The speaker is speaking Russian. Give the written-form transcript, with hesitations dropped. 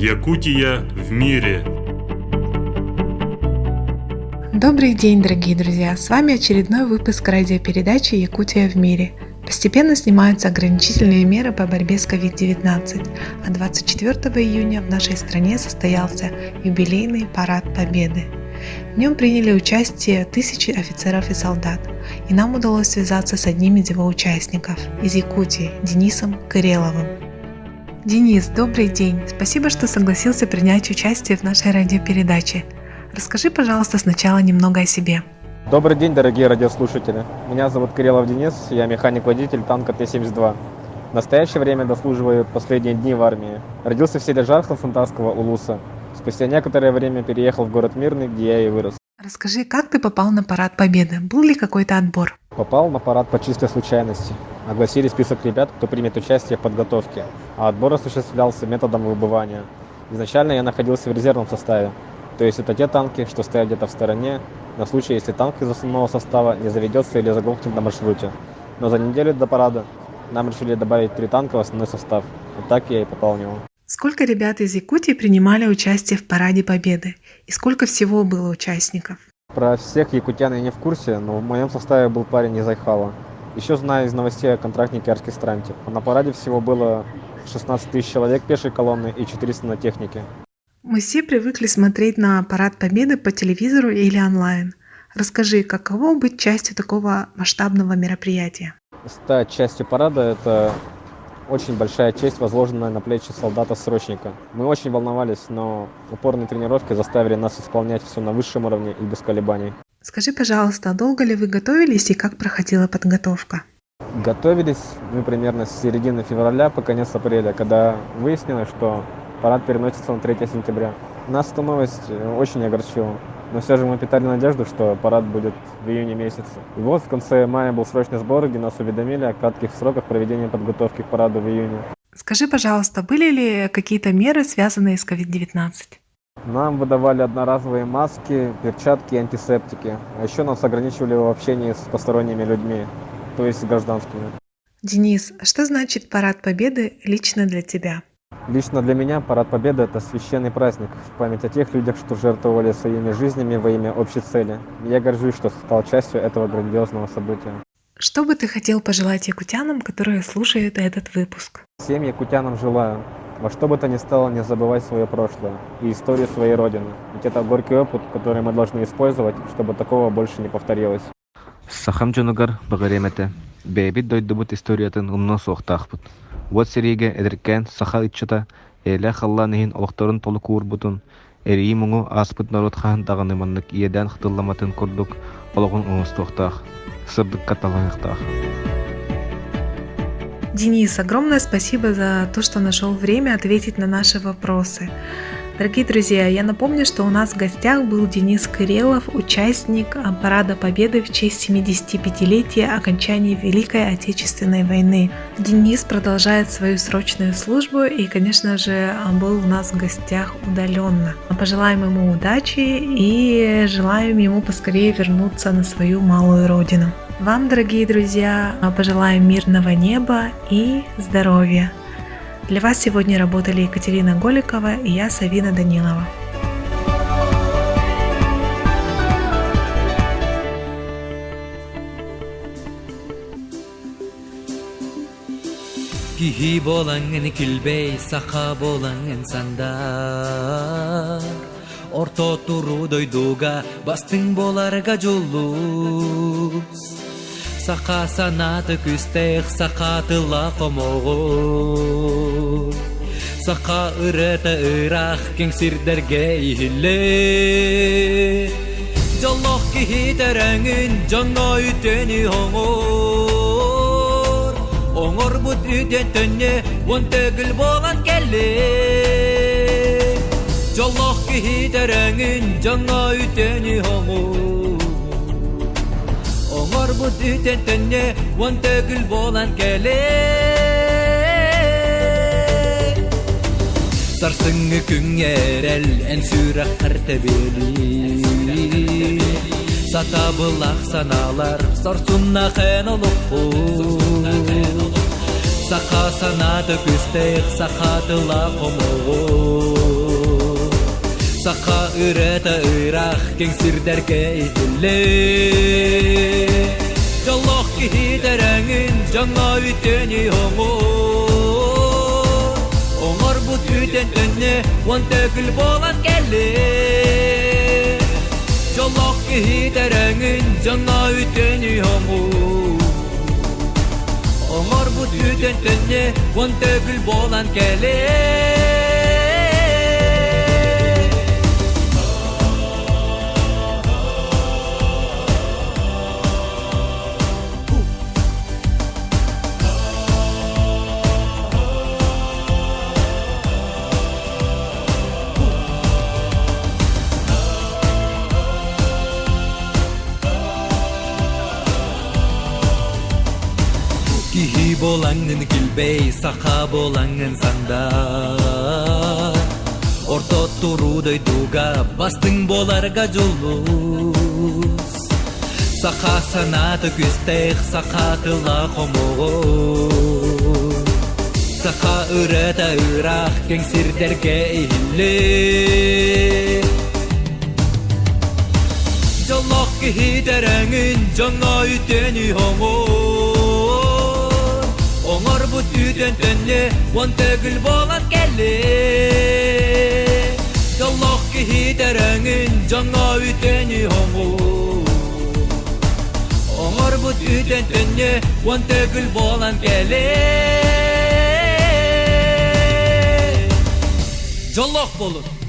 Якутия в мире. Добрый день, дорогие друзья! С вами очередной выпуск радиопередачи «Якутия в мире». Постепенно снимаются ограничительные меры по борьбе с COVID-19, а 24 июня в нашей стране состоялся юбилейный парад Победы. В нем приняли участие тысячи офицеров и солдат, и нам удалось связаться с одним из его участников из Якутии, Денисом Кыреловым. Денис, добрый день! Спасибо, что согласился принять участие в нашей радиопередаче. Расскажи, пожалуйста, сначала немного о себе. Добрый день, дорогие радиослушатели. Меня зовут Кырелов Денис, я механик-водитель танка Т-72. В настоящее время дослуживаю последние дни в армии. Родился в селе Жархов-Фонтанского Улуса. Спустя некоторое время переехал в город Мирный, где я и вырос. Расскажи, как ты попал на парад Победы? Был ли какой-то отбор? Попал на парад по чистой случайности. Огласили список ребят, кто примет участие в подготовке, а отбор осуществлялся методом выбывания. Изначально я находился в резервном составе, то есть это те танки, что стоят где-то в стороне, на случай, если танк из основного состава не заведется или заглохнет на маршруте. Но за неделю до парада нам решили добавить 3 танка в основной состав. Вот так я и попал в него. Сколько ребят из Якутии принимали участие в параде Победы? И сколько всего было участников? Про всех якутян я не в курсе, но в моем составе был парень из Айхала. Еще знаю из новостей о контрактнике оркестранте. На параде всего было 16 тысяч человек пешей колонны и 400 на технике. Мы все привыкли смотреть на парад Победы по телевизору или онлайн. Расскажи, каково быть частью такого масштабного мероприятия? Стать частью парада – это очень большая честь, возложенная на плечи солдата-срочника. Мы очень волновались, но упорные тренировки заставили нас исполнять все на высшем уровне и без колебаний. Скажи, пожалуйста, долго ли вы готовились и как проходила подготовка? Готовились мы примерно с середины февраля по конец апреля, когда выяснилось, что парад переносится на 3 сентября. Нас эта новость очень огорчила, но все же мы питали надежду, что парад будет в июне месяце. И вот в конце мая был срочный сбор, где нас уведомили о кратких сроках проведения подготовки к параду в июне. Скажи, пожалуйста, были ли какие-то меры, связанные с COVID-19? Нам выдавали одноразовые маски, перчатки и антисептики. А еще нас ограничивали в общении с посторонними людьми, то есть с гражданскими. Денис, что значит парад Победы лично для тебя? Лично для меня парад Победы – это священный праздник в память о тех людях, что жертвовали своими жизнями во имя общей цели. Я горжусь, что стал частью этого грандиозного события. Что бы ты хотел пожелать якутянам, которые слушают этот выпуск? Всем якутянам желаю, во что бы то ни стало, не забывать свое прошлое и историю своей родины. Ведь это горький опыт, который мы должны использовать, чтобы такого больше не повторилось. Сахам жонугар багаремете. Бэби дойдубут историятын умно соохтаахпыт. Вот сериге эдеркен саха итчата эле халланыхин олохторун толу куурбутун. Эрии муңу аспыт народ хаан дагыныманнык иеден хтылламатын курдук ологун уңустуохтаах. Сырдык каталаахтаах. Денис, огромное спасибо за то, что нашел время ответить на наши вопросы. Дорогие друзья, я напомню, что у нас в гостях был Денис Кырелов, участник Парада Победы в честь 75-летия окончания Великой Отечественной войны. Денис продолжает свою срочную службу и, конечно же, был у нас в гостях удаленно. Пожелаем ему удачи и желаем ему поскорее вернуться на свою малую родину. Вам, дорогие друзья, пожелаем мирного неба и здоровья. Для вас сегодня работали Екатерина Голикова и я, Савина Данилова. Кихи болаңын күлбей, саха болаңын сандар. Орто туру дойдуга, бастың боларга жолус. Саха санаты күстех, саха тыла комогу. Саха ырыта ырах, кеңсирдерге ихилле. Жоллох кихи тереңін, жаңа үтені оңор. Оңор бұт үтен төнне, он төгіл болан келе. Жоллох кихи тереңін, жаңа үтені оңор. Оңор бұт үтен төнне, он төгіл болан келе. Сарсыңы күңерел, ән сүрі қырты бели. Сата бұлақ саналар, сарсунна хэн олық бұ. Саха санаты күстек сахатыла қомуғу Саха үрәті үйрақ кеңсірдерге иділі Жаллақ кейдерәңін жаңа үтені оңу Оңар бұт үтен түнне он төгіл болан кәлі Жаллақ кейдерәңін жаңа үтені оңу Оңар бұт үтен түнне он төгіл болан кәлі Кихи болаңын килбей, саха болаңын санда Орто турудой дуга, бастың боларға жолус Саха санаты күстек, саха тыла қомуғу Саха үрәті үрақ, кеңсірдерге ихілі Жаллақ кейдерәңін жаңа үтені оңу Оңар бұт үтен түнне он төгіл болан кәлі Жаллақ кейдерәңін жаңа үтені оңу Оңар бұт үтен түнне он төгіл болан кәлі Жаллақ болын